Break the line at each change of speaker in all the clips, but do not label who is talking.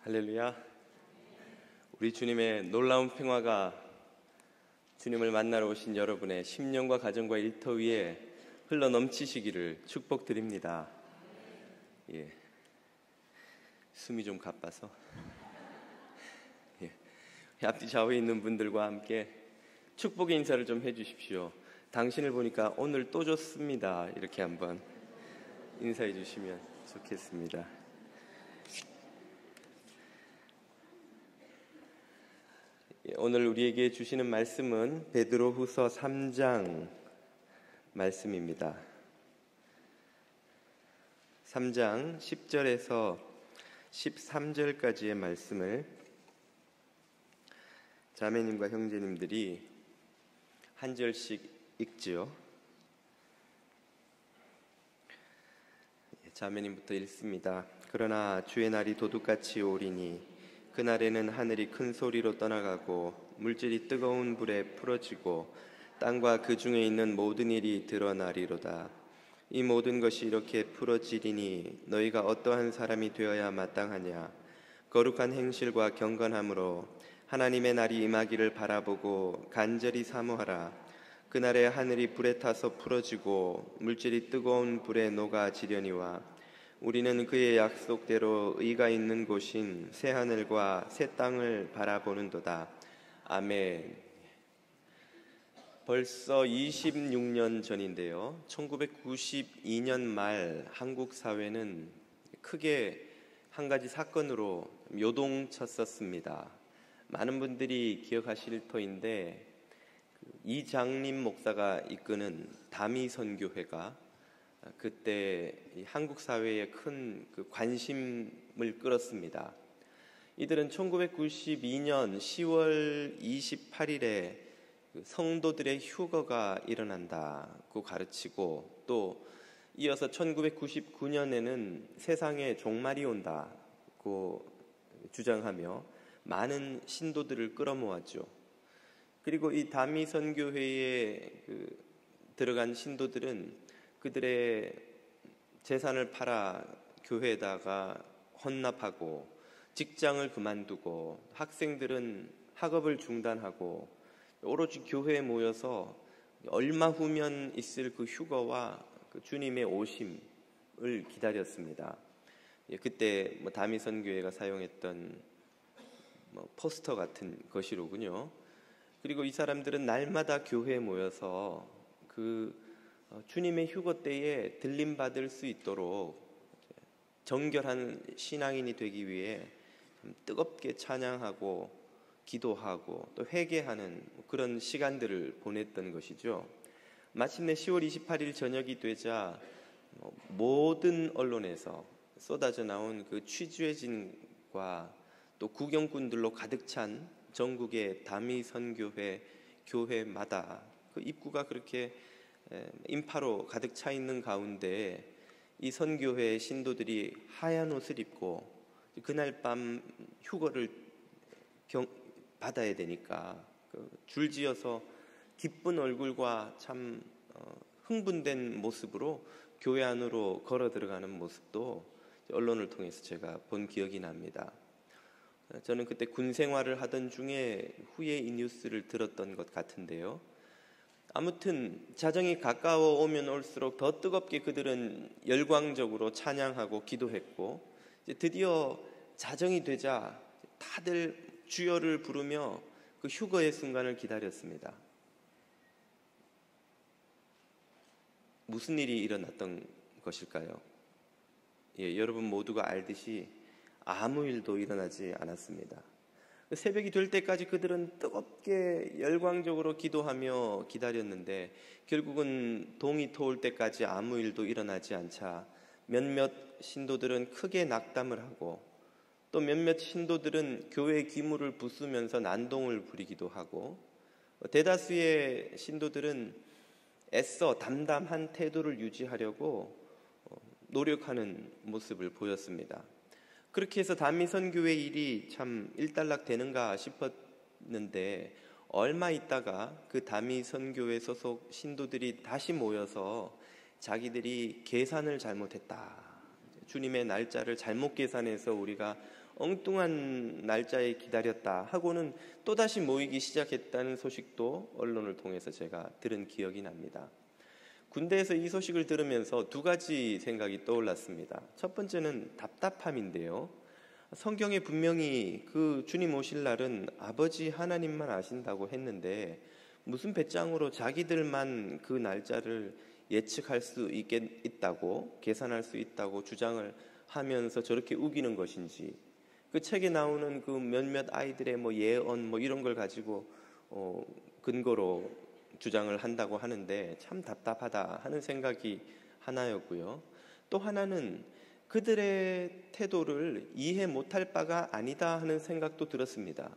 할렐루야. 우리 주님의 놀라운 평화가 주님을 만나러 오신 여러분의 심령과 가정과 일터 위에 흘러 넘치시기를 축복드립니다. 숨이 좀 가빠서 앞뒤 좌우에 있는 분들과 함께 축복의 인사를 좀 해주십시오. 당신을 보니까 오늘 또 좋습니다. 이렇게 한번 인사해 주시면 좋겠습니다. 오늘 우리에게 주시는 말씀은 베드로후서 3장 말씀입니다. 3장 10절에서 13절까지의 말씀을 자매님과 형제님들이 한 절씩 읽지요. 자매님부터 읽습니다. 그러나 주의 날이 도둑같이 오리니 그날에는 하늘이 큰 소리로 떠나가고 물질이 뜨거운 불에 풀어지고 땅과 그 중에 있는 모든 일이 드러나리로다. 이 모든 것이 이렇게 풀어지리니 너희가 어떠한 사람이 되어야 마땅하냐. 거룩한 행실과 경건함으로 하나님의 날이 임하기를 바라보고 간절히 사모하라. 그날에 하늘이 불에 타서 풀어지고 물질이 뜨거운 불에 녹아지려니와 우리는 그의 약속대로 의가 있는 곳인 새 하늘과 새 땅을 바라보는도다. 아멘. 벌써 26년 전인데요. 1992년 말 한국 사회는 크게 한 가지 사건으로 요동쳤었습니다. 많은 분들이 기억하실 터인데 이장림 목사가 이끄는 다미선교회가 그때 한국 사회에 큰 관심을 끌었습니다. 이들은 1992년 10월 28일에 성도들의 휴거가 일어난다고 가르치고 또 이어서 1999년에는 세상에 종말이 온다고 주장하며 많은 신도들을 끌어모았죠. 그리고 이 다미선교회에 들어간 신도들은 그들의 재산을 팔아 교회에다가 헌납하고 직장을 그만두고 학생들은 학업을 중단하고 오로지 교회에 모여서 얼마 후면 있을 그 휴거와 그 주님의 오심을 기다렸습니다. 그때 다미선교회가 사용했던 포스터 같은 것이로군요. 그리고 이 사람들은 날마다 교회에 모여서 주님의 휴거 때에 들림받을 수 있도록 정결한 신앙인이 되기 위해 뜨겁게 찬양하고 기도하고 또 회개하는 그런 시간들을 보냈던 것이죠. 마침내 10월 28일 저녁이 되자 모든 언론에서 쏟아져 나온 그 취재진과 또 구경꾼들로 가득 찬 전국의 다미선교회 교회마다 그 입구가 그렇게 인파로 가득 차 있는 가운데 이 선교회 신도들이 하얀 옷을 입고 그날 밤 휴거를 받아야 되니까 줄지어서 기쁜 얼굴과 참 흥분된 모습으로 교회 안으로 걸어 들어가는 모습도 언론을 통해서 제가 본 기억이 납니다. 저는 그때 군 생활을 하던 중에 후에 이 뉴스를 들었던 것 같은데요. 아무튼 자정이 가까워 오면 올수록 더 뜨겁게 그들은 열광적으로 찬양하고 기도했고 이제 드디어 자정이 되자 다들 주여를 부르며 그 휴거의 순간을 기다렸습니다. 무슨 일이 일어났던 것일까요? 여러분 모두가 알듯이 아무 일도 일어나지 않았습니다. 새벽이 될 때까지 그들은 뜨겁게 열광적으로 기도하며 기다렸는데 결국은 동이 터올 때까지 아무 일도 일어나지 않자 몇몇 신도들은 크게 낙담을 하고 또 몇몇 신도들은 교회의 기물을 부수면서 난동을 부리기도 하고 대다수의 신도들은 애써 담담한 태도를 유지하려고 노력하는 모습을 보였습니다. 그렇게 해서 다미선교회 일이 참 일단락되는가 싶었는데 얼마 있다가 그 다미선교회 소속 신도들이 다시 모여서 자기들이 계산을 잘못했다. 주님의 날짜를 잘못 계산해서 우리가 엉뚱한 날짜에 기다렸다 하고는 또다시 모이기 시작했다는 소식도 언론을 통해서 제가 들은 기억이 납니다. 군대에서 이 소식을 들으면서 두 가지 생각이 떠올랐습니다. 첫 번째는 답답함인데요. 성경에 분명히 그 주님 오실 날은 아버지 하나님만 아신다고 했는데 무슨 배짱으로 자기들만 그 날짜를 예측할 수 있다고, 계산할 수 있다고 주장을 하면서 저렇게 우기는 것인지, 그 책에 나오는 그 몇몇 아이들의 예언 이런 걸 가지고 근거로 주장을 한다고 하는데 참 답답하다 하는 생각이 하나였고요. 또 하나는 그들의 태도를 이해 못할 바가 아니다 하는 생각도 들었습니다.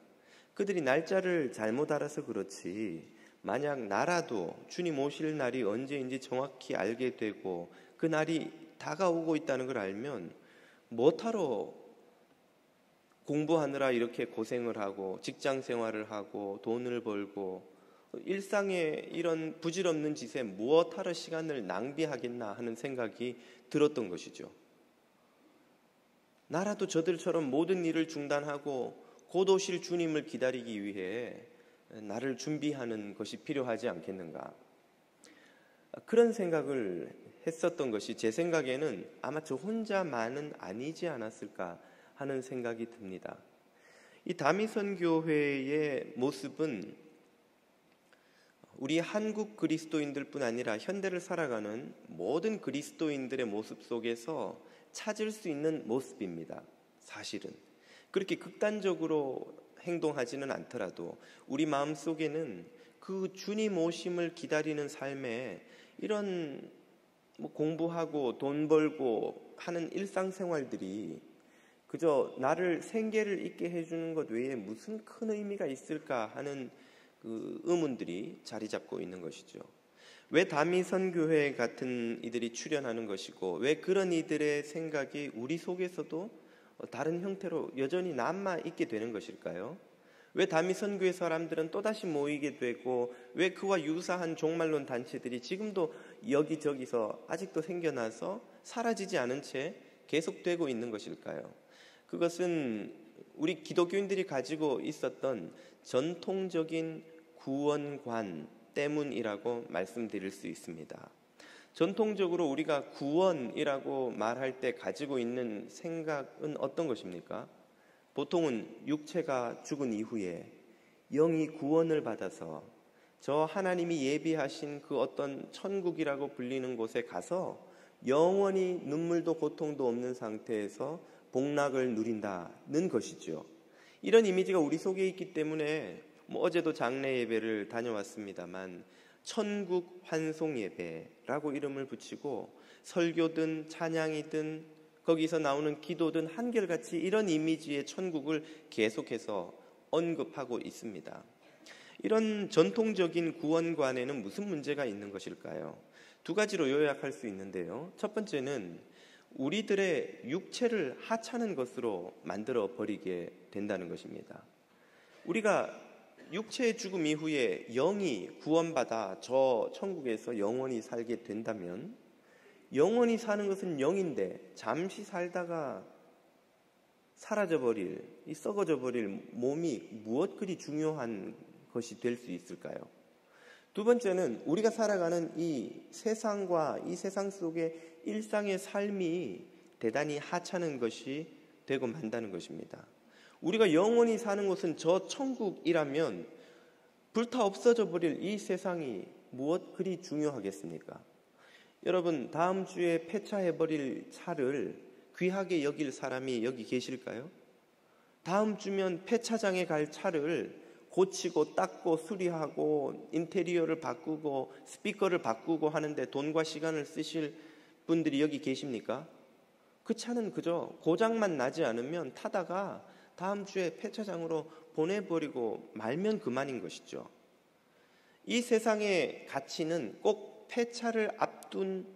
그들이 날짜를 잘못 알아서 그렇지, 만약 나라도 주님 오실 날이 언제인지 정확히 알게 되고 그 날이 다가오고 있다는 걸 알면 뭐하러 공부하느라 이렇게 고생을 하고 직장 생활을 하고 돈을 벌고 일상의 이런 부질없는 짓에 무엇하러 시간을 낭비하겠나 하는 생각이 들었던 것이죠. 나라도 저들처럼 모든 일을 중단하고 곧 오실 주님을 기다리기 위해 나를 준비하는 것이 필요하지 않겠는가. 그런 생각을 했었던 것이 제 생각에는 아마 저 혼자만은 아니지 않았을까 하는 생각이 듭니다. 이 다미선교회의 모습은 우리 한국 그리스도인들뿐 아니라 현대를 살아가는 모든 그리스도인들의 모습 속에서 찾을 수 있는 모습입니다. 사실은 그렇게 극단적으로 행동하지는 않더라도 우리 마음속에는 그 주님 오심을 기다리는 삶에 이런 공부하고 돈 벌고 하는 일상생활들이 그저 나를 생계를 있게 해주는 것 외에 무슨 큰 의미가 있을까 하는 그 의문들이 자리 잡고 있는 것이죠. 왜 다미선교회 같은 이들이 출현하는 것이고 왜 그런 이들의 생각이 우리 속에서도 다른 형태로 여전히 남아 있게 되는 것일까요? 왜 다미선교회 사람들은 또다시 모이게 되고 왜 그와 유사한 종말론 단체들이 지금도 여기저기서 아직도 생겨나서 사라지지 않은 채 계속되고 있는 것일까요? 그것은 우리 기독교인들이 가지고 있었던 전통적인 구원관 때문이라고 말씀드릴 수 있습니다. 전통적으로 우리가 구원이라고 말할 때 가지고 있는 생각은 어떤 것입니까? 보통은 육체가 죽은 이후에 영이 구원을 받아서 저 하나님이 예비하신 그 어떤 천국이라고 불리는 곳에 가서 영원히 눈물도 고통도 없는 상태에서 복락을 누린다는 것이죠. 이런 이미지가 우리 속에 있기 때문에 어제도 장례 예배를 다녀왔습니다만 천국 환송 예배라고 이름을 붙이고 설교든 찬양이든 거기서 나오는 기도든 한결같이 이런 이미지의 천국을 계속해서 언급하고 있습니다. 이런 전통적인 구원관에는 무슨 문제가 있는 것일까요? 두 가지로 요약할 수 있는데요. 첫 번째는 우리들의 육체를 하찮은 것으로 만들어 버리게 된다는 것입니다. 우리가 육체의 죽음 이후에 영이 구원받아 저 천국에서 영원히 살게 된다면 영원히 사는 것은 영인데 잠시 살다가 사라져버릴, 이 썩어져버릴 몸이 무엇 그리 중요한 것이 될 수 있을까요? 두 번째는 우리가 살아가는 이 세상과 이 세상 속의 일상의 삶이 대단히 하찮은 것이 되고 만다는 것입니다. 우리가 영원히 사는 곳은 저 천국이라면 불타 없어져 버릴 이 세상이 무엇 그리 중요하겠습니까? 여러분, 다음 주에 폐차해버릴 차를 귀하게 여길 사람이 여기 계실까요? 다음 주면 폐차장에 갈 차를 고치고 닦고 수리하고 인테리어를 바꾸고 스피커를 바꾸고 하는데 돈과 시간을 쓰실 분들이 여기 계십니까? 그 차는 그저 고장만 나지 않으면 타다가 다음 주에 폐차장으로 보내버리고 말면 그만인 것이죠. 이 세상의 가치는 꼭 폐차를 앞둔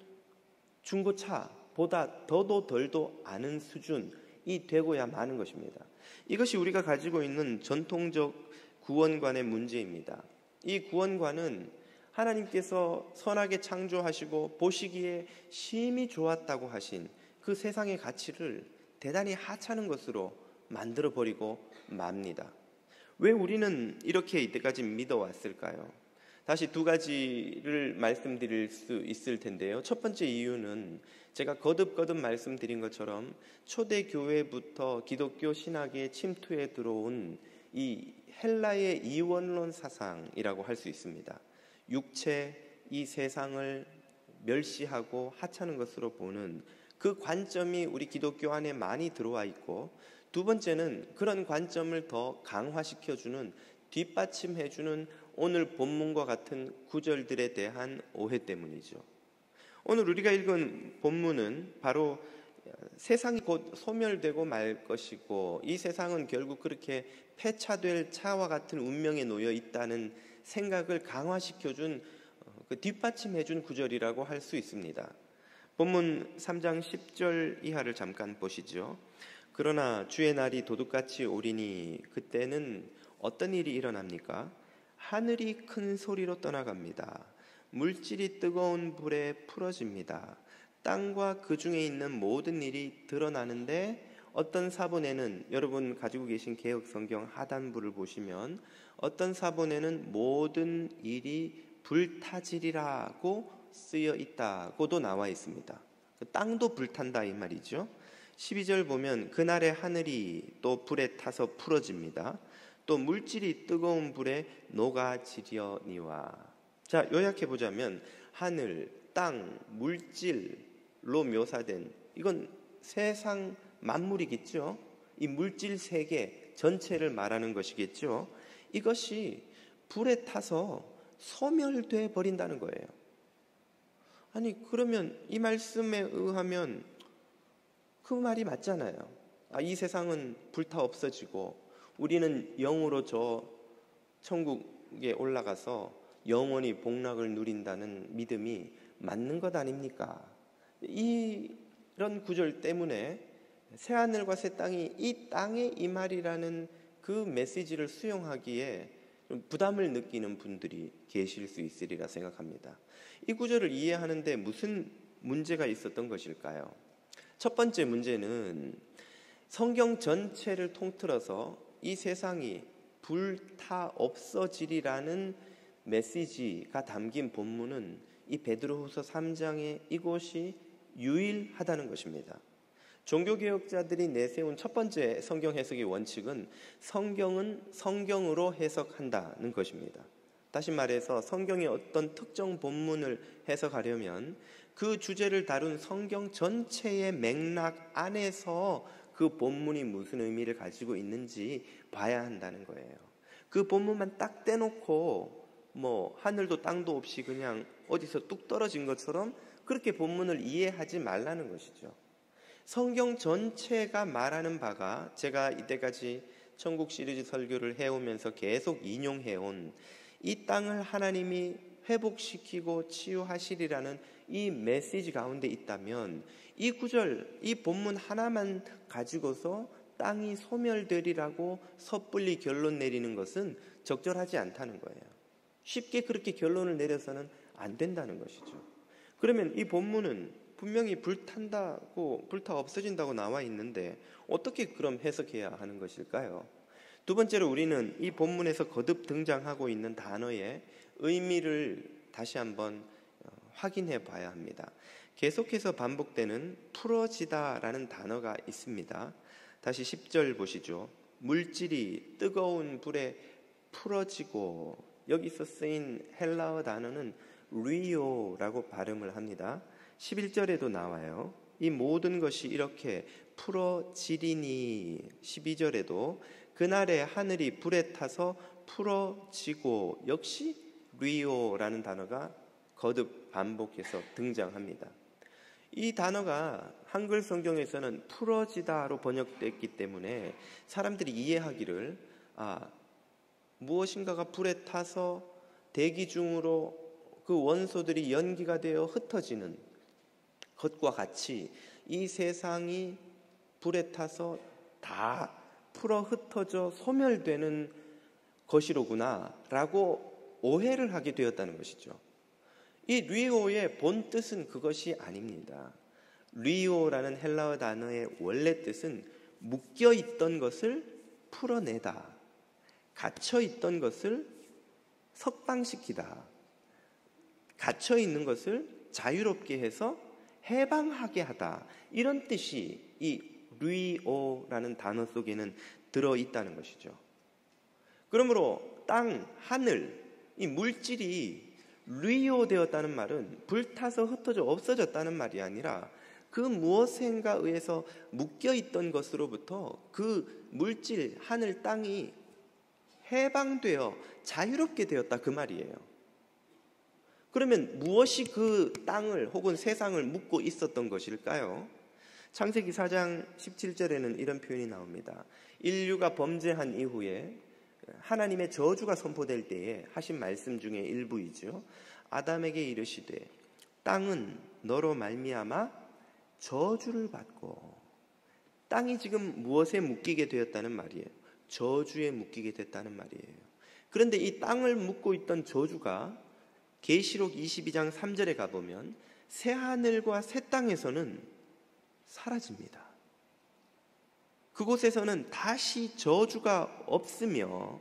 중고차보다 더도 덜도 않은 수준이 되고야 마는 것입니다. 이것이 우리가 가지고 있는 전통적 구원관의 문제입니다. 이 구원관은 하나님께서 선하게 창조하시고 보시기에 심히 좋았다고 하신 그 세상의 가치를 대단히 하찮은 것으로 만들어버리고 맙니다. 왜 우리는 이렇게 이때까지 믿어왔을까요? 다시 두 가지를 말씀드릴 수 있을 텐데요. 첫 번째 이유는 제가 거듭 말씀드린 것처럼 초대교회부터 기독교 신학에 침투해 들어온 이 헬라의 이원론 사상이라고 할 수 있습니다. 육체, 이 세상을 멸시하고 하찮은 것으로 보는 그 관점이 우리 기독교 안에 많이 들어와 있고, 두 번째는 그런 관점을 더 강화시켜주는, 뒷받침해주는 오늘 본문과 같은 구절들에 대한 오해 때문이죠. 오늘 우리가 읽은 본문은 바로 세상이 곧 소멸되고 말 것이고, 이 세상은 결국 그렇게 폐차될 차와 같은 운명에 놓여 있다는 생각을 강화시켜준, 뒷받침해준 구절이라고 할 수 있습니다. 본문 3장 10절 이하를 잠깐 보시죠. 그러나 주의 날이 도둑같이 오리니 그때는 어떤 일이 일어납니까? 하늘이 큰 소리로 떠나갑니다. 물질이 뜨거운 불에 풀어집니다. 땅과 그 중에 있는 모든 일이 드러나는데, 어떤 사본에는, 여러분 가지고 계신 개역성경 하단부를 보시면 어떤 사본에는 모든 일이 불타지리라고 쓰여 있다고도 나와 있습니다. 땅도 불탄다 이 말이죠. 12절 보면 그날의 하늘이 또 불에 타서 풀어집니다. 또 물질이 뜨거운 불에 녹아지려니와. 자, 요약해 보자면 하늘, 땅, 물질로 묘사된, 이건 세상 만물이겠죠. 이 물질 세계 전체를 말하는 것이겠죠. 이것이 불에 타서 소멸돼 버린다는 거예요. 아니, 그러면 이 말씀에 의하면 그 말이 맞잖아요. 이 세상은 불타 없어지고 우리는 영으로 저 천국에 올라가서 영원히 복락을 누린다는 믿음이 맞는 것 아닙니까? 이런 구절 때문에 새하늘과 새 땅이 이 땅의 이 말이라는 그 메시지를 수용하기에 좀 부담을 느끼는 분들이 계실 수 있으리라 생각합니다. 이 구절을 이해하는데 무슨 문제가 있었던 것일까요? 첫 번째 문제는 성경 전체를 통틀어서 이 세상이 불타 없어지리라는 메시지가 담긴 본문은 이 베드로후서 3장의 이곳이 유일하다는 것입니다. 종교개혁자들이 내세운 첫 번째 성경 해석의 원칙은 성경은 성경으로 해석한다는 것입니다. 다시 말해서 성경의 어떤 특정 본문을 해석하려면 그 주제를 다룬 성경 전체의 맥락 안에서 그 본문이 무슨 의미를 가지고 있는지 봐야 한다는 거예요. 그 본문만 딱 떼놓고 하늘도 땅도 없이 그냥 어디서 뚝 떨어진 것처럼 그렇게 본문을 이해하지 말라는 것이죠. 성경 전체가 말하는 바가, 제가 이때까지 천국 시리즈 설교를 해오면서 계속 인용해온 이 땅을 하나님이 회복시키고 치유하시리라는 이 메시지 가운데 있다면, 이 구절, 이 본문 하나만 가지고서 땅이 소멸되리라고 섣불리 결론 내리는 것은 적절하지 않다는 거예요. 쉽게 그렇게 결론을 내려서는 안 된다는 것이죠. 그러면 이 본문은 분명히 불탄다고, 불타 없어진다고 나와 있는데 어떻게 그럼 해석해야 하는 것일까요? 두 번째로 우리는 이 본문에서 거듭 등장하고 있는 단어의 의미를 다시 한번 확인해 봐야 합니다. 계속해서 반복되는 풀어지다라는 단어가 있습니다. 다시 10절 보시죠. 물질이 뜨거운 불에 풀어지고, 여기서 쓰인 헬라어 단어는 리오라고 발음을 합니다. 11절에도 나와요. 이 모든 것이 이렇게 풀어지리니. 12절에도 그날의 하늘이 불에 타서 풀어지고, 역시 리오라는 단어가 거듭 반복해서 등장합니다. 이 단어가 한글 성경에서는 풀어지다로 번역됐기 때문에 사람들이 이해하기를 무엇인가가 불에 타서 대기 중으로 그 원소들이 연기가 되어 흩어지는 것과 같이 이 세상이 불에 타서 다 풀어 흩어져 소멸되는 것이로구나 라고 오해를 하게 되었다는 것이죠. 이 리오의 본 뜻은 그것이 아닙니다. 리오라는 헬라어 단어의 원래 뜻은 묶여 있던 것을 풀어내다, 갇혀 있던 것을 석방시키다, 갇혀 있는 것을 자유롭게 해서 해방하게 하다, 이런 뜻이 이 루이오라는 단어 속에는 들어있다는 것이죠. 그러므로 땅, 하늘, 이 물질이 루이오 되었다는 말은 불타서 흩어져 없어졌다는 말이 아니라 그 무엇인가 의해서 묶여있던 것으로부터 그 물질, 하늘, 땅이 해방되어 자유롭게 되었다, 그 말이에요. 그러면 무엇이 그 땅을 혹은 세상을 묶고 있었던 것일까요? 창세기 4장 17절에는 이런 표현이 나옵니다. 인류가 범죄한 이후에 하나님의 저주가 선포될 때에 하신 말씀 중에 일부이죠. 아담에게 이르시되 땅은 너로 말미암아 저주를 받고, 땅이 지금 무엇에 묶이게 되었다는 말이에요? 저주에 묶이게 됐다는 말이에요. 그런데 이 땅을 묶고 있던 저주가 계시록 22장 3절에 가보면 새 하늘과 새 땅에서는 사라집니다. 그곳에서는 다시 저주가 없으며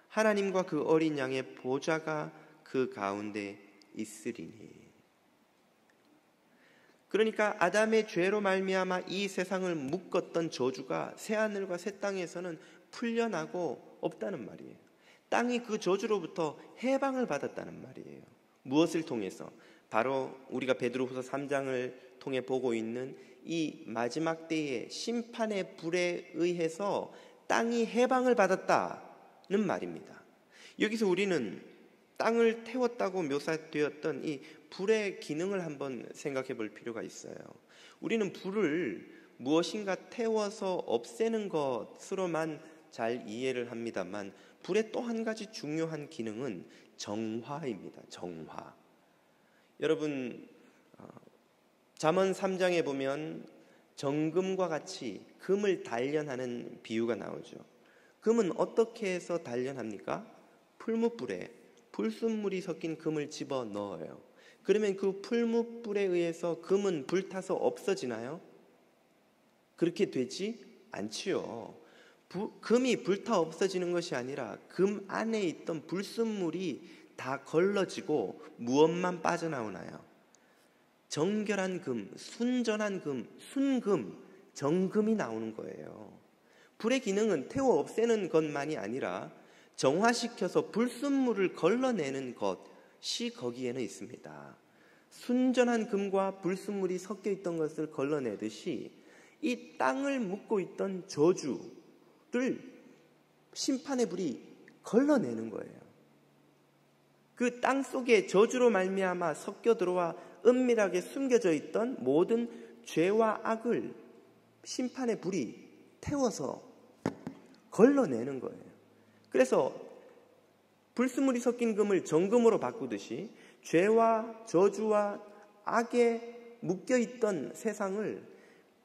하나님과 그 어린 양의 보좌가 그 가운데 있으리니. 그러니까 아담의 죄로 말미암아 이 세상을 묶었던 저주가 새 하늘과 새 땅에서는 풀려나고 없다는 말이에요. 땅이 그 저주로부터 해방을 받았다는 말이에요. 무엇을 통해서? 바로 우리가 베드로후서 3장을 통해 보고 있는 이 마지막 때의 심판의 불에 의해서 땅이 해방을 받았다는 말입니다. 여기서 우리는 땅을 태웠다고 묘사되었던 이 불의 기능을 한번 생각해 볼 필요가 있어요. 우리는 불을 무엇인가 태워서 없애는 것으로만 잘 이해를 합니다만 불의 또 한 가지 중요한 기능은 정화입니다. 정화. 여러분, 잠언 3장에 보면 정금과 같이 금을 단련하는 비유가 나오죠. 금은 어떻게 해서 단련합니까? 풀무불에 불순물이 섞인 금을 집어 넣어요. 그러면 그 풀무불에 의해서 금은 불타서 없어지나요? 그렇게 되지 않지요. 금이 불타 없어지는 것이 아니라 금 안에 있던 불순물이 다 걸러지고 무엇만 빠져나오나요? 정결한 금, 순전한 금, 순금, 정금이 나오는 거예요. 불의 기능은 태워 없애는 것만이 아니라 정화시켜서 불순물을 걸러내는 것이 거기에는 있습니다. 순전한 금과 불순물이 섞여 있던 것을 걸러내듯이 이 땅을 묶고 있던 저주를 심판의 불이 걸러내는 거예요. 그 땅 속에 저주로 말미암아 섞여 들어와 은밀하게 숨겨져 있던 모든 죄와 악을 심판의 불이 태워서 걸러내는 거예요. 그래서 불순물이 섞인 금을 정금으로 바꾸듯이 죄와 저주와 악에 묶여있던 세상을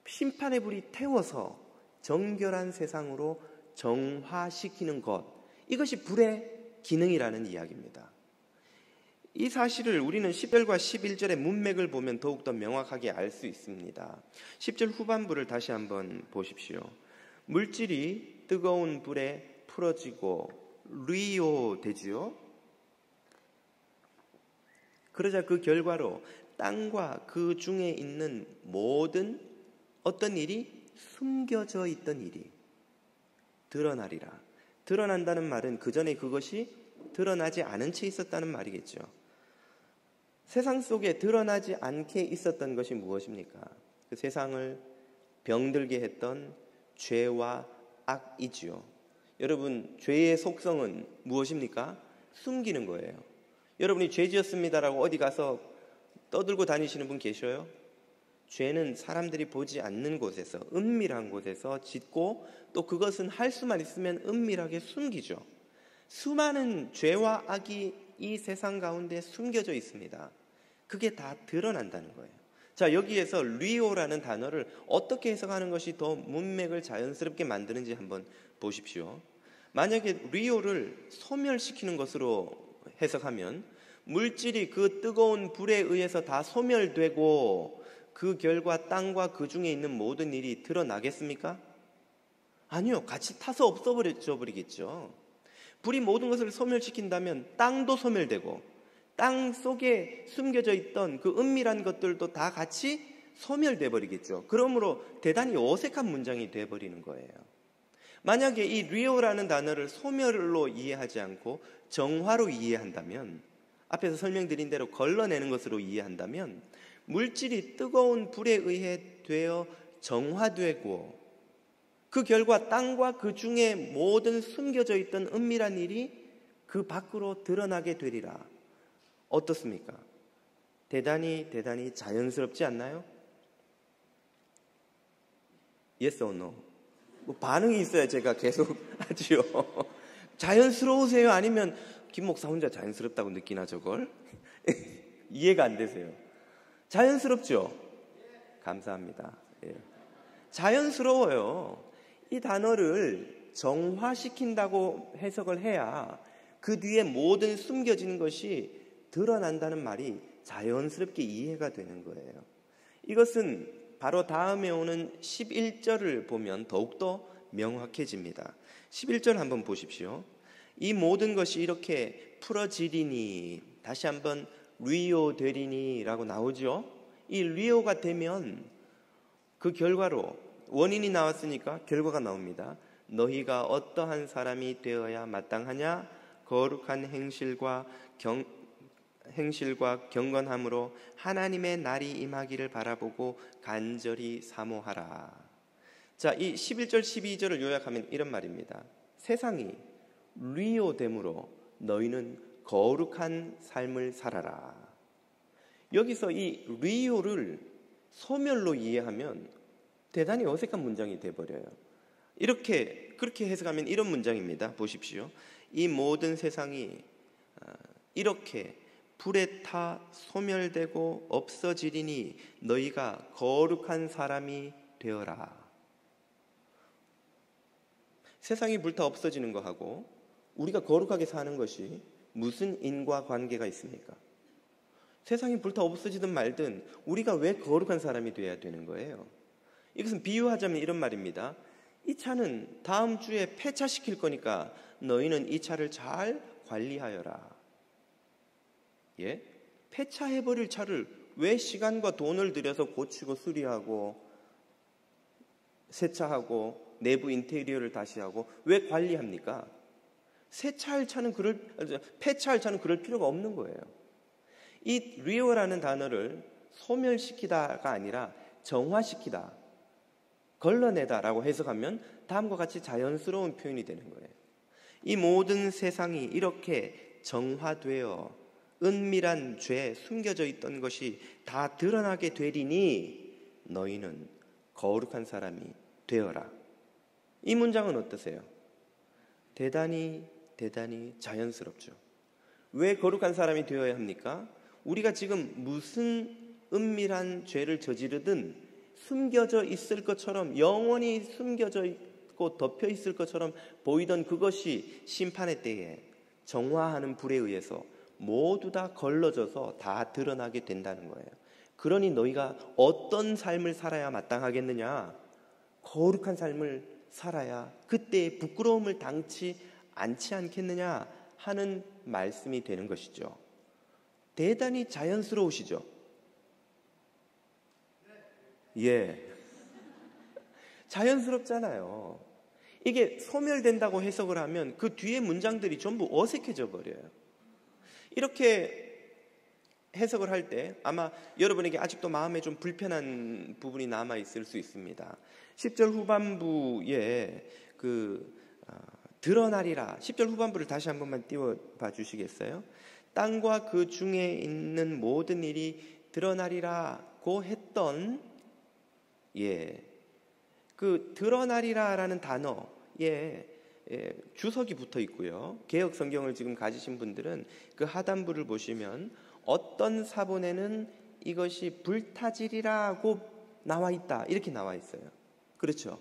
심판의 불이 태워서 정결한 세상으로 정화시키는 것, 이것이 불의 기능이라는 이야기입니다. 이 사실을 우리는 10절과 11절의 문맥을 보면 더욱더 명확하게 알 수 있습니다. 10절 후반부를 다시 한번 보십시오. 물질이 뜨거운 불에 풀어지고 루이오 되지요. 그러자 그 결과로 땅과 그 중에 있는 모든 어떤 일이 숨겨져 있던 일이 드러나리라. 드러난다는 말은 그 전에 그것이 드러나지 않은 채 있었다는 말이겠죠. 세상 속에 드러나지 않게 있었던 것이 무엇입니까? 그 세상을 병들게 했던 죄와 악이지요. 여러분, 죄의 속성은 무엇입니까? 숨기는 거예요. 여러분이 죄 지었습니다라고 어디 가서 떠들고 다니시는 분 계셔요? 죄는 사람들이 보지 않는 곳에서, 은밀한 곳에서 짓고 또 그것은 할 수만 있으면 은밀하게 숨기죠. 수많은 죄와 악이 이 세상 가운데 숨겨져 있습니다. 그게 다 드러난다는 거예요. 자, 여기에서 리오라는 단어를 어떻게 해석하는 것이 더 문맥을 자연스럽게 만드는지 한번 보십시오. 만약에 리오를 소멸시키는 것으로 해석하면 물질이 그 뜨거운 불에 의해서 다 소멸되고 그 결과 땅과 그 중에 있는 모든 일이 드러나겠습니까? 아니요, 같이 타서 없어져 버리겠죠. 불이 모든 것을 소멸시킨다면 땅도 소멸되고 땅 속에 숨겨져 있던 그 은밀한 것들도 다 같이 소멸돼 버리겠죠. 그러므로 대단히 어색한 문장이 돼 버리는 거예요. 만약에 이 리오라는 단어를 소멸로 이해하지 않고 정화로 이해한다면, 앞에서 설명드린 대로 걸러내는 것으로 이해한다면, 물질이 뜨거운 불에 의해 되어 정화되고 그 결과 땅과 그 중에 모든 숨겨져 있던 은밀한 일이 그 밖으로 드러나게 되리라. 어떻습니까? 대단히 자연스럽지 않나요? Yes or no? 뭐 반응이 있어야 제가 계속 하지요. 자연스러우세요? 아니면 김 목사 혼자 자연스럽다고 느끼나 저걸? 이해가 안 되세요? 자연스럽죠? 감사합니다. 예. 자연스러워요. 이 단어를 정화시킨다고 해석을 해야 그 뒤에 모든 숨겨진 것이 드러난다는 말이 자연스럽게 이해가 되는 거예요. 이것은 바로 다음에 오는 11절을 보면 더욱더 명확해집니다. 11절 한번 보십시오. 이 모든 것이 이렇게 풀어지리니, 다시 한번 리오 되리니 라고 나오죠. 이 리오가 되면 그 결과로, 원인이 나왔으니까 결과가 나옵니다. 너희가 어떠한 사람이 되어야 마땅하냐? 거룩한 행실과 경건함으로 하나님의 날이 임하기를 바라보고 간절히 사모하라. 자, 이 11절 12절을 요약하면 이런 말입니다. 세상이 리오됨으로 너희는 거룩한 삶을 살아라. 여기서 이 리오를 소멸로 이해하면 대단히 어색한 문장이 되어버려요. 그렇게 해석하면 이런 문장입니다. 보십시오. 이 모든 세상이 이렇게 불에 타 소멸되고 없어지리니 너희가 거룩한 사람이 되어라. 세상이 불타 없어지는 것하고 우리가 거룩하게 사는 것이 무슨 인과관계가 있습니까? 세상이 불타 없어지든 말든 우리가 왜 거룩한 사람이 되어야 되는 거예요? 이것은 비유하자면 이런 말입니다. 이 차는 다음 주에 폐차시킬 거니까 너희는 이 차를 잘 관리하여라. 예? 폐차해버릴 차를 왜 시간과 돈을 들여서 고치고 수리하고 세차하고 내부 인테리어를 다시 하고 왜 관리합니까? 폐차할 차는 그럴 필요가 없는 거예요. 이 리오라는 단어를 소멸시키다가 아니라 정화시키다, 걸러내다라고 해석하면 다음과 같이 자연스러운 표현이 되는 거예요. 이 모든 세상이 이렇게 정화되어 은밀한 죄에 숨겨져 있던 것이 다 드러나게 되리니 너희는 거룩한 사람이 되어라. 이 문장은 어떠세요? 대단히 자연스럽죠. 왜 거룩한 사람이 되어야 합니까? 우리가 지금 무슨 은밀한 죄를 저지르든 숨겨져 있을 것처럼, 영원히 숨겨져 있고 덮여 있을 것처럼 보이던 그것이 심판의 때에 정화하는 불에 의해서 모두 다 걸러져서 다 드러나게 된다는 거예요. 그러니 너희가 어떤 삶을 살아야 마땅하겠느냐? 거룩한 삶을 살아야 그때의 부끄러움을 당치 않지 않겠느냐 하는 말씀이 되는 것이죠. 대단히 자연스러우시죠? 예. 자연스럽잖아요. 이게 소멸된다고 해석을 하면 그 뒤에 문장들이 전부 어색해져 버려요. 이렇게 해석을 할 때 아마 여러분에게 아직도 마음에 좀 불편한 부분이 남아 있을 수 있습니다. 10절 후반부에 드러나리라. 10절 후반부를 다시 한 번만 띄워봐 주시겠어요? 땅과 그 중에 있는 모든 일이 드러나리라고 했던, 그 드러나리라라는 단어에 주석이 붙어 있고요. 개역 성경을 지금 가지신 분들은 그 하단부를 보시면 어떤 사본에는 이것이 불타지리라고 나와 있다, 이렇게 나와 있어요. 그렇죠?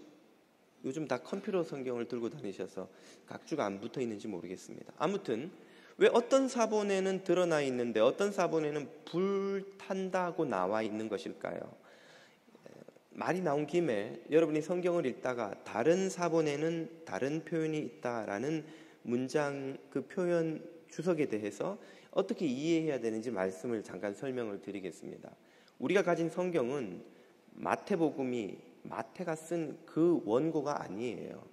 요즘 다 컴퓨터 성경을 들고 다니셔서 각주가 안 붙어 있는지 모르겠습니다. 아무튼 왜 어떤 사본에는 드러나 있는데 어떤 사본에는 불탄다고 나와 있는 것일까요? 말이 나온 김에 여러분이 성경을 읽다가 다른 사본에는 다른 표현이 있다라는 문장 그 표현 주석에 대해서 어떻게 이해해야 되는지 말씀을 잠깐 설명을 드리겠습니다. 우리가 가진 성경은 마태복음이 마태가 쓴 그 원고가 아니에요.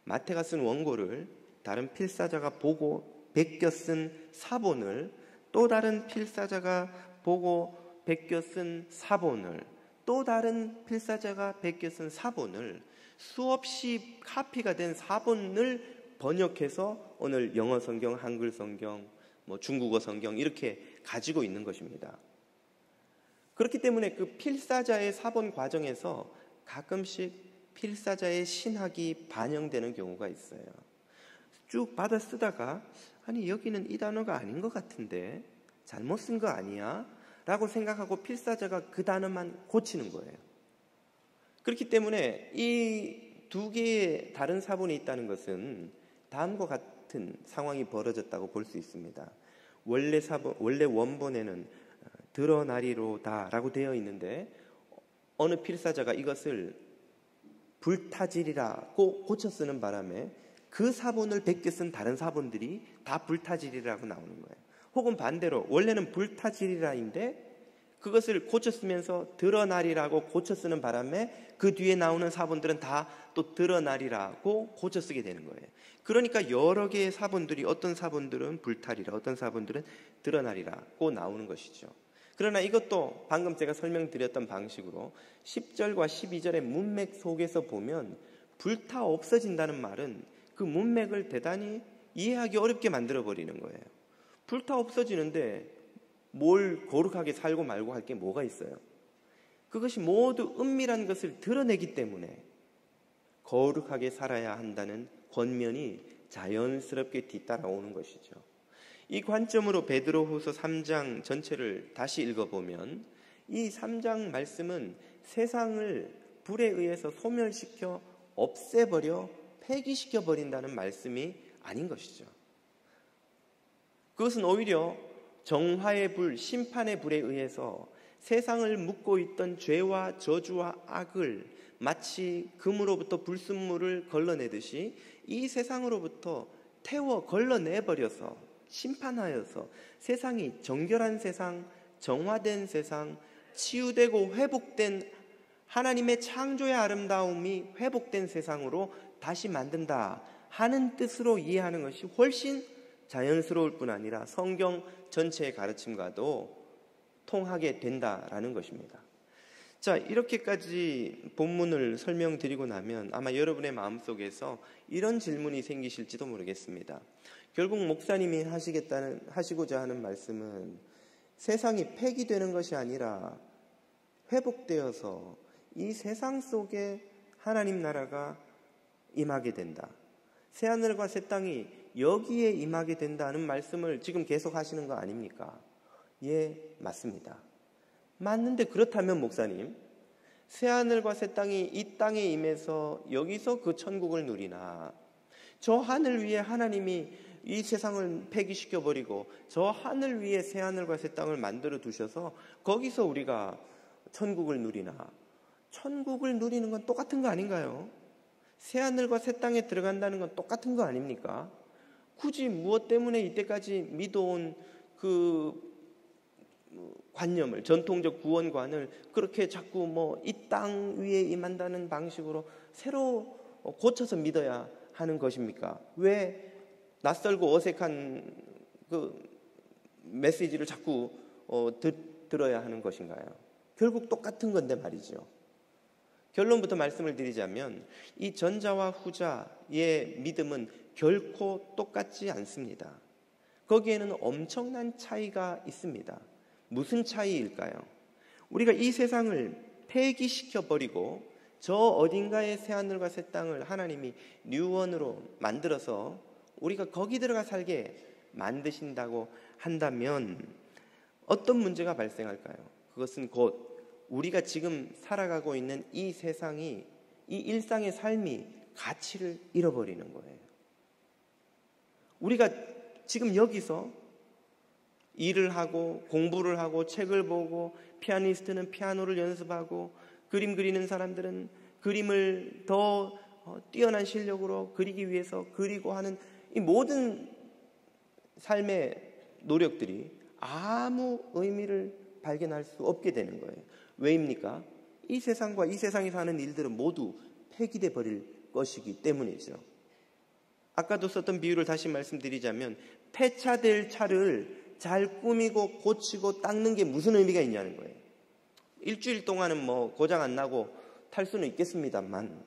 마태가 쓴 원고를 다른 필사자가 보고 베껴 쓴 사본을 또 다른 필사자가 보고 베껴 쓴 사본을 또 다른 필사자가 베껴 쓴 사본을 수없이 카피가 된 사본을 번역해서 오늘 영어 성경, 한글 성경, 중국어 성경 이렇게 가지고 있는 것입니다. 그렇기 때문에 그 필사자의 사본 과정에서 가끔씩 필사자의 신학이 반영되는 경우가 있어요. 쭉 받아 쓰다가 아니 여기는 이 단어가 아닌 것 같은데 잘못 쓴 거 아니야? 라고 생각하고 필사자가 그 단어만 고치는 거예요. 그렇기 때문에 이 두 개의 다른 사본이 있다는 것은 다음과 같은 상황이 벌어졌다고 볼 수 있습니다. 원래 원본에는 드러나리로다 라고 되어 있는데 어느 필사자가 이것을 불타지리라고 고쳐 쓰는 바람에 그 사본을 베껴 쓴 다른 사본들이 다 불타지리라고 나오는 거예요. 혹은 반대로 원래는 불타지리라인데 그것을 고쳐 쓰면서 드러나리라고 고쳐 쓰는 바람에 그 뒤에 나오는 사본들은 다 또 드러나리라고 고쳐 쓰게 되는 거예요. 그러니까 여러 개의 사본들이 어떤 사본들은 불타리라, 어떤 사본들은 드러나리라고 나오는 것이죠. 그러나 이것도 방금 제가 설명드렸던 방식으로 10절과 12절의 문맥 속에서 보면 불타 없어진다는 말은 그 문맥을 대단히 이해하기 어렵게 만들어버리는 거예요. 불타 없어지는데 뭘 거룩하게 살고 말고 할 게 뭐가 있어요? 그것이 모두 은밀한 것을 드러내기 때문에 거룩하게 살아야 한다는 권면이 자연스럽게 뒤따라오는 것이죠. 이 관점으로 베드로후서 3장 전체를 다시 읽어보면 이 3장 말씀은 세상을 불에 의해서 소멸시켜 없애버려 폐기시켜 버린다는 말씀이 아닌 것이죠. 그것은 오히려 정화의 불, 심판의 불에 의해서 세상을 묶고 있던 죄와 저주와 악을 마치 금으로부터 불순물을 걸러내듯이 이 세상으로부터 태워 걸러내버려서 심판하여서 세상이 정결한 세상, 정화된 세상, 치유되고 회복된 하나님의 창조의 아름다움이 회복된 세상으로 다시 만든다 하는 뜻으로 이해하는 것이 훨씬 자연스러울 뿐 아니라 성경 전체의 가르침과도 통하게 된다라는 것입니다. 자, 이렇게까지 본문을 설명드리고 나면 아마 여러분의 마음속에서 이런 질문이 생기실지도 모르겠습니다. 결국 목사님이 하시고자 하는 말씀은 세상이 폐기되는 것이 아니라 회복되어서 이 세상 속에 하나님 나라가 임하게 된다. 새하늘과 새 땅이 여기에 임하게 된다는 말씀을 지금 계속 하시는 거 아닙니까? 예, 맞습니다. 맞는데 그렇다면 목사님, 새하늘과 새 땅이 이 땅에 임해서 여기서 그 천국을 누리나 저 하늘 위에 하나님이 이 세상을 폐기시켜버리고 저 하늘 위에 새하늘과 새 땅을 만들어 두셔서 거기서 우리가 천국을 누리나 천국을 누리는 건 똑같은 거 아닌가요? 새하늘과 새 땅에 들어간다는 건 똑같은 거 아닙니까? 굳이 무엇 때문에 이때까지 믿어온 그 관념을, 전통적 구원관을 그렇게 자꾸 이 땅 위에 임한다는 방식으로 새로 고쳐서 믿어야 하는 것입니까? 왜 낯설고 어색한 그 메시지를 자꾸 들어야 하는 것인가요? 결국 똑같은 건데 말이죠. 결론부터 말씀을 드리자면 이 전자와 후자의 믿음은 결코 똑같지 않습니다. 거기에는 엄청난 차이가 있습니다. 무슨 차이일까요? 우리가 이 세상을 폐기시켜버리고 저 어딘가의 새하늘과 새 땅을 하나님이 뉴원으로 만들어서 우리가 거기 들어가 살게 만드신다고 한다면 어떤 문제가 발생할까요? 그것은 곧 우리가 지금 살아가고 있는 이 세상이, 이 일상의 삶이 가치를 잃어버리는 거예요. 우리가 지금 여기서 일을 하고 공부를 하고 책을 보고 피아니스트는 피아노를 연습하고 그림 그리는 사람들은 그림을 더 뛰어난 실력으로 그리기 위해서 그리고 하는 이 모든 삶의 노력들이 아무 의미를 발견할 수 없게 되는 거예요. 왜입니까? 이 세상과 이 세상에서 하는 일들은 모두 폐기돼 버릴 것이기 때문이죠. 아까도 썼던 비유를 다시 말씀드리자면 폐차될 차를 잘 꾸미고 고치고 닦는 게 무슨 의미가 있냐는 거예요. 일주일 동안은 뭐 고장 안 나고 탈 수는 있겠습니다만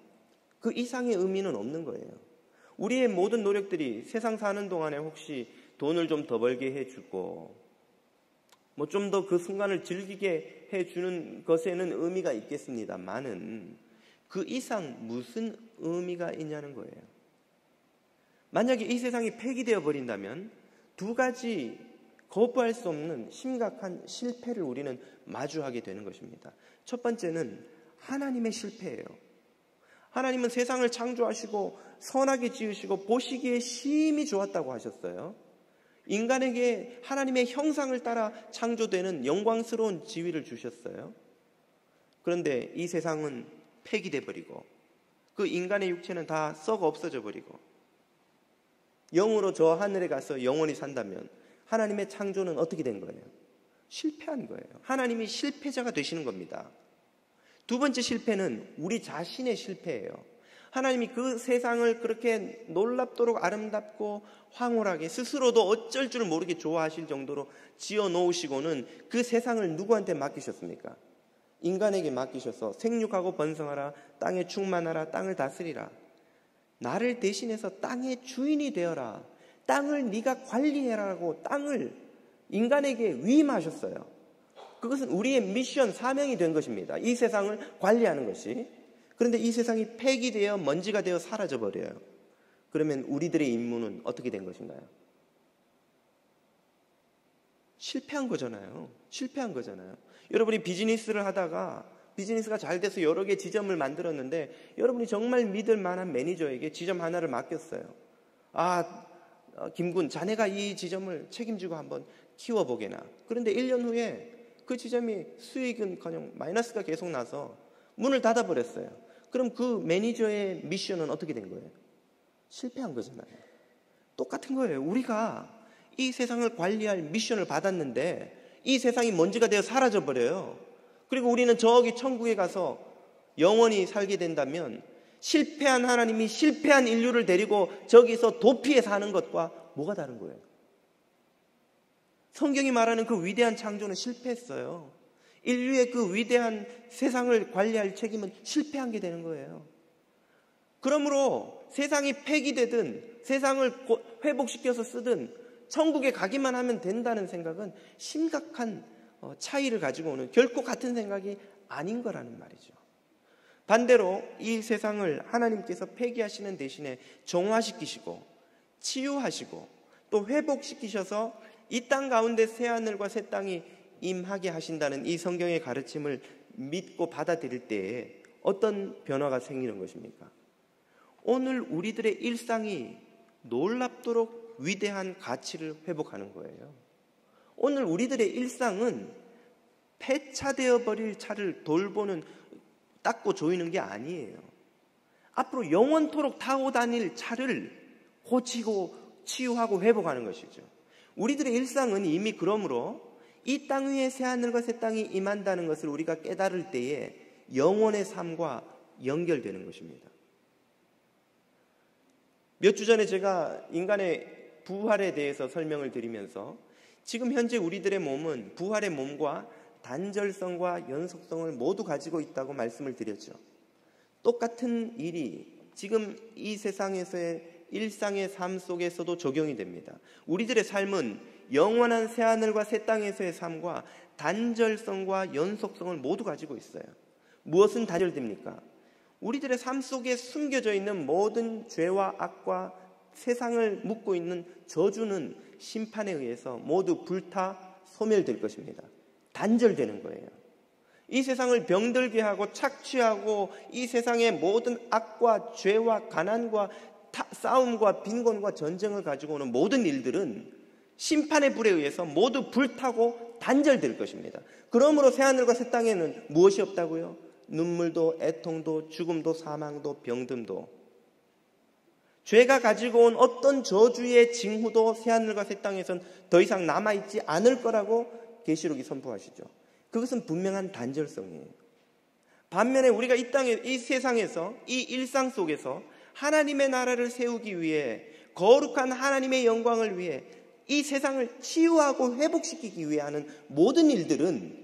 그 이상의 의미는 없는 거예요. 우리의 모든 노력들이 세상 사는 동안에 혹시 돈을 좀 더 벌게 해주고 뭐 좀 더 그 순간을 즐기게 해주는 것에는 의미가 있겠습니다만은 그 이상 무슨 의미가 있냐는 거예요. 만약에 이 세상이 폐기되어 버린다면 두 가지 거부할 수 없는 심각한 실패를 우리는 마주하게 되는 것입니다. 첫 번째는 하나님의 실패예요. 하나님은 세상을 창조하시고 선하게 지으시고 보시기에 심히 좋았다고 하셨어요. 인간에게 하나님의 형상을 따라 창조되는 영광스러운 지위를 주셨어요. 그런데 이 세상은 폐기돼 버리고 그 인간의 육체는 다 썩어 없어져 버리고 영으로 저 하늘에 가서 영원히 산다면 하나님의 창조는 어떻게 된 거예요? 실패한 거예요. 하나님이 실패자가 되시는 겁니다. 두 번째 실패는 우리 자신의 실패예요. 하나님이 그 세상을 그렇게 놀랍도록 아름답고 황홀하게 스스로도 어쩔 줄 모르게 좋아하실 정도로 지어 놓으시고는 그 세상을 누구한테 맡기셨습니까? 인간에게 맡기셔서 생육하고 번성하라, 땅에 충만하라, 땅을 다스리라. 나를 대신해서 땅의 주인이 되어라. 땅을 네가 관리해라라고 땅을 인간에게 위임하셨어요. 그것은 우리의 미션, 사명이 된 것입니다. 이 세상을 관리하는 것이. 그런데 이 세상이 폐기되어 먼지가 되어 사라져버려요. 그러면 우리들의 임무는 어떻게 된 것인가요? 실패한 거잖아요. 실패한 거잖아요. 여러분이 비즈니스를 하다가 비즈니스가 잘 돼서 여러 개 지점을 만들었는데 여러분이 정말 믿을 만한 매니저에게 지점 하나를 맡겼어요. 김군, 자네가 이 지점을 책임지고 한번 키워보게나. 그런데 1년 후에 그 지점이 수익은커녕 마이너스가 계속 나서 문을 닫아버렸어요. 그럼 그 매니저의 미션은 어떻게 된 거예요? 실패한 거잖아요. 똑같은 거예요. 우리가 이 세상을 관리할 미션을 받았는데 이 세상이 먼지가 되어 사라져버려요. 그리고 우리는 저기 천국에 가서 영원히 살게 된다면 실패한 하나님이 실패한 인류를 데리고 저기서 도피해 사는 것과 뭐가 다른 거예요? 성경이 말하는 그 위대한 창조는 실패했어요. 인류의 그 위대한 세상을 관리할 책임은 실패한 게 되는 거예요. 그러므로 세상이 폐기되든 세상을 회복시켜서 쓰든 천국에 가기만 하면 된다는 생각은 심각한 차이를 가지고 오는 결코 같은 생각이 아닌 거라는 말이죠. 반대로 이 세상을 하나님께서 폐기하시는 대신에 정화시키시고 치유하시고 또 회복시키셔서 이 땅 가운데 새하늘과 새 땅이 임하게 하신다는 이 성경의 가르침을 믿고 받아들일 때에 어떤 변화가 생기는 것입니까? 오늘 우리들의 일상이 놀랍도록 위대한 가치를 회복하는 거예요. 오늘 우리들의 일상은 폐차되어 버릴 차를 돌보는, 닦고 조이는 게 아니에요. 앞으로 영원토록 타고 다닐 차를 고치고 치유하고 회복하는 것이죠. 우리들의 일상은 이미 그러므로 이 땅 위에 새하늘과 새 땅이 임한다는 것을 우리가 깨달을 때에 영원의 삶과 연결되는 것입니다. 몇 주 전에 제가 인간의 부활에 대해서 설명을 드리면서 지금 현재 우리들의 몸은 부활의 몸과 단절성과 연속성을 모두 가지고 있다고 말씀을 드렸죠. 똑같은 일이 지금 이 세상에서의 일상의 삶 속에서도 적용이 됩니다. 우리들의 삶은 영원한 새하늘과 새 땅에서의 삶과 단절성과 연속성을 모두 가지고 있어요. 무엇은 단절됩니까? 우리들의 삶 속에 숨겨져 있는 모든 죄와 악과 세상을 묶고 있는 저주는 심판에 의해서 모두 불타 소멸될 것입니다. 단절되는 거예요. 이 세상을 병들게 하고 착취하고 이 세상의 모든 악과 죄와 가난과 싸움과 빈곤과 전쟁을 가지고 오는 모든 일들은 심판의 불에 의해서 모두 불타고 단절될 것입니다. 그러므로 새하늘과 새 땅에는 무엇이 없다고요? 눈물도, 애통도, 죽음도, 사망도, 병듦도, 죄가 가지고 온 어떤 저주의 징후도 새하늘과 새 땅에선 더 이상 남아있지 않을 거라고 계시록이 선포하시죠. 그것은 분명한 단절성이에요. 반면에 우리가 이 땅에, 이 세상에서, 이 일상 속에서 하나님의 나라를 세우기 위해, 거룩한 하나님의 영광을 위해 이 세상을 치유하고 회복시키기 위해 하는 모든 일들은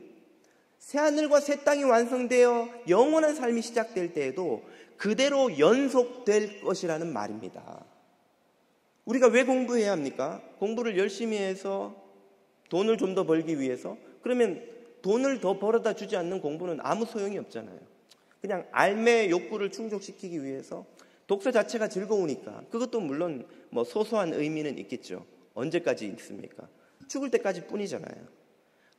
새하늘과 새 땅이 완성되어 영원한 삶이 시작될 때에도 그대로 연속될 것이라는 말입니다. 우리가 왜 공부해야 합니까? 공부를 열심히 해서 돈을 좀 더 벌기 위해서? 그러면 돈을 더 벌어다 주지 않는 공부는 아무 소용이 없잖아요. 그냥 알매 욕구를 충족시키기 위해서, 독서 자체가 즐거우니까, 그것도 물론 뭐 소소한 의미는 있겠죠. 언제까지 있습니까? 죽을 때까지 뿐이잖아요.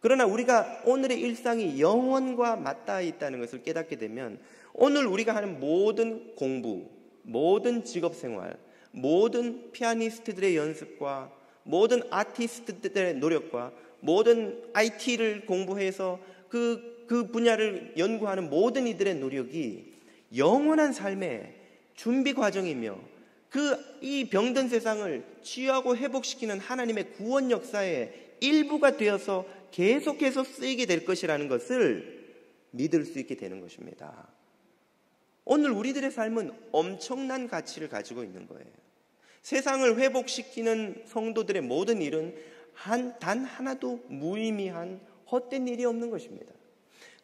그러나 우리가 오늘의 일상이 영원과 맞닿아 있다는 것을 깨닫게 되면 오늘 우리가 하는 모든 공부, 모든 직업생활, 모든 피아니스트들의 연습과 모든 아티스트들의 노력과 모든 IT를 공부해서 그 분야를 연구하는 모든 이들의 노력이 영원한 삶의 준비 과정이며 이 병든 세상을 치유하고 회복시키는 하나님의 구원 역사의 일부가 되어서 계속해서 쓰이게 될 것이라는 것을 믿을 수 있게 되는 것입니다. 오늘 우리들의 삶은 엄청난 가치를 가지고 있는 거예요. 세상을 회복시키는 성도들의 모든 일은 단 하나도 무의미한 헛된 일이 없는 것입니다.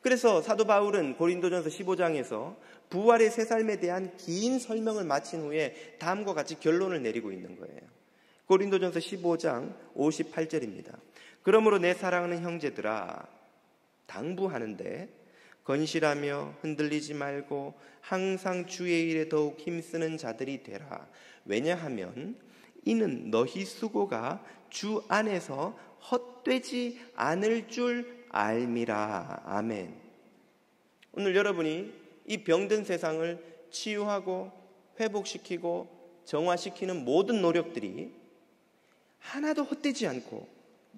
그래서 사도 바울은 고린도전서 15장에서 부활의 새 삶에 대한 긴 설명을 마친 후에 다음과 같이 결론을 내리고 있는 거예요. 고린도전서 15장 58절입니다. 그러므로 내 사랑하는 형제들아, 당부하는데 건실하며 흔들리지 말고 항상 주의 일에 더욱 힘쓰는 자들이 되라. 왜냐하면 이는 너희 수고가 주 안에서 헛되지 않을 줄 알미라. 아멘. 오늘 여러분이 이 병든 세상을 치유하고 회복시키고 정화시키는 모든 노력들이 하나도 헛되지 않고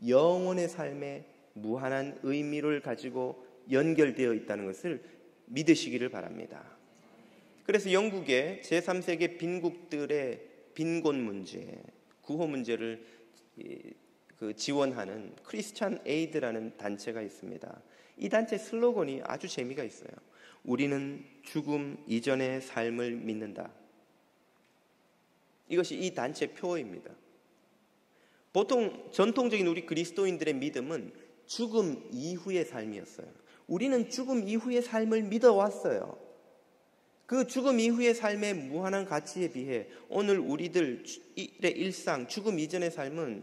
영원의 삶에 무한한 의미를 가지고 연결되어 있다는 것을 믿으시기를 바랍니다. 그래서 영국의 제3세계 빈국들의 빈곤 문제, 구호 문제를 지원하는 크리스찬 에이드라는 단체가 있습니다. 이 단체 슬로건이 아주 재미가 있어요. 우리는 죽음 이전의 삶을 믿는다. 이것이 이 단체 표어입니다. 보통 전통적인 우리 그리스도인들의 믿음은 죽음 이후의 삶이었어요. 우리는 죽음 이후의 삶을 믿어왔어요. 그 죽음 이후의 삶의 무한한 가치에 비해 오늘 우리들의 일상, 죽음 이전의 삶은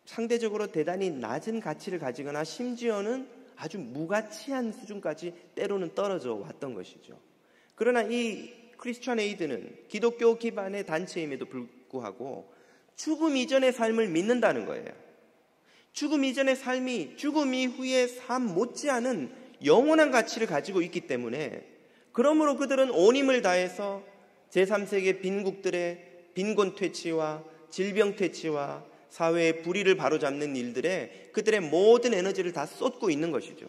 상대적으로 대단히 낮은 가치를 가지거나 심지어는 아주 무가치한 수준까지 때로는 떨어져 왔던 것이죠. 그러나 이 크리스천 에이드는 기독교 기반의 단체임에도 불구하고 죽음 이전의 삶을 믿는다는 거예요. 죽음 이전의 삶이 죽음 이후의 삶 못지않은 영원한 가치를 가지고 있기 때문에, 그러므로 그들은 온 힘을 다해서 제3세계 빈국들의 빈곤 퇴치와 질병 퇴치와 사회의 불의를 바로잡는 일들에 그들의 모든 에너지를 다 쏟고 있는 것이죠.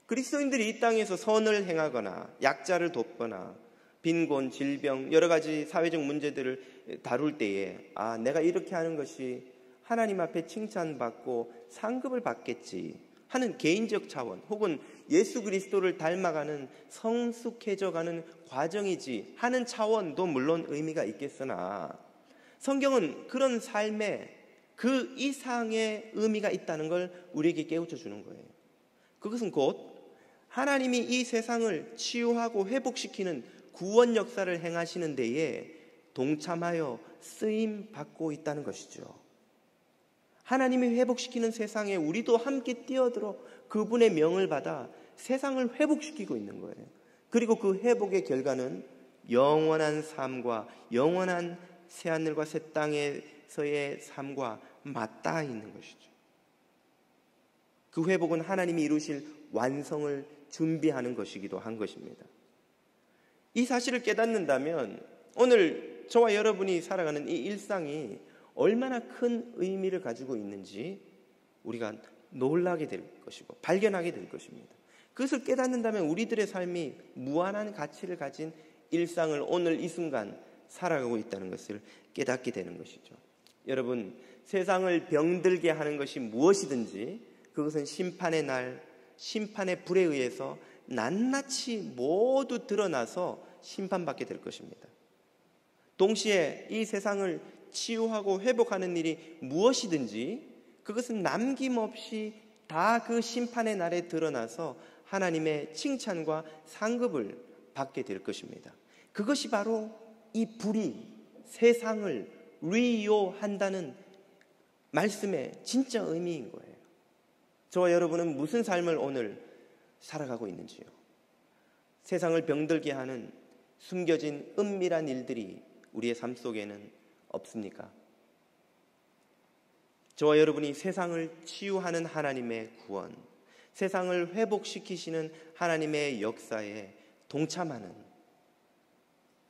그리스도인들이 이 땅에서 선을 행하거나 약자를 돕거나 빈곤, 질병, 여러 가지 사회적 문제들을 다룰 때에 내가 이렇게 하는 것이 하나님 앞에 칭찬받고 상급을 받겠지 하는 개인적 차원, 혹은 예수 그리스도를 닮아가는 성숙해져가는 과정이지 하는 차원도 물론 의미가 있겠으나, 성경은 그런 삶에 그 이상의 의미가 있다는 걸 우리에게 깨우쳐 주는 거예요. 그것은 곧 하나님이 이 세상을 치유하고 회복시키는 구원 역사를 행하시는 데에 동참하여 쓰임 받고 있다는 것이죠. 하나님이 회복시키는 세상에 우리도 함께 뛰어들어 그분의 명을 받아 세상을 회복시키고 있는 거예요. 그리고 그 회복의 결과는 영원한 삶과 영원한 새하늘과 새 땅에서의 삶과 맞닿아 있는 것이죠. 그 회복은 하나님이 이루실 완성을 준비하는 것이기도 한 것입니다. 이 사실을 깨닫는다면 오늘 저와 여러분이 살아가는 이 일상이 얼마나 큰 의미를 가지고 있는지 우리가 놀라게 될 것이고 발견하게 될 것입니다. 그것을 깨닫는다면 우리들의 삶이 무한한 가치를 가진 일상을 오늘 이 순간 살아가고 있다는 것을 깨닫게 되는 것이죠. 여러분, 세상을 병들게 하는 것이 무엇이든지 그것은 심판의 날, 심판의 불에 의해서 낱낱이 모두 드러나서 심판받게 될 것입니다. 동시에 이 세상을 치유하고 회복하는 일이 무엇이든지 그것은 남김없이 다 그 심판의 날에 드러나서 하나님의 칭찬과 상급을 받게 될 것입니다. 그것이 바로 이 불이 세상을 리요한다는 말씀의 진짜 의미인 거예요. 저와 여러분은 무슨 삶을 오늘 살아가고 있는지요? 세상을 병들게 하는 숨겨진 은밀한 일들이 우리의 삶 속에는 없습니까? 저와 여러분이 세상을 치유하는 하나님의 구원, 세상을 회복시키시는 하나님의 역사에 동참하는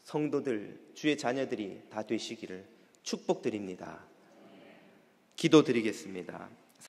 성도들, 주의 자녀들이 다 되시기를 축복드립니다. 기도드리겠습니다.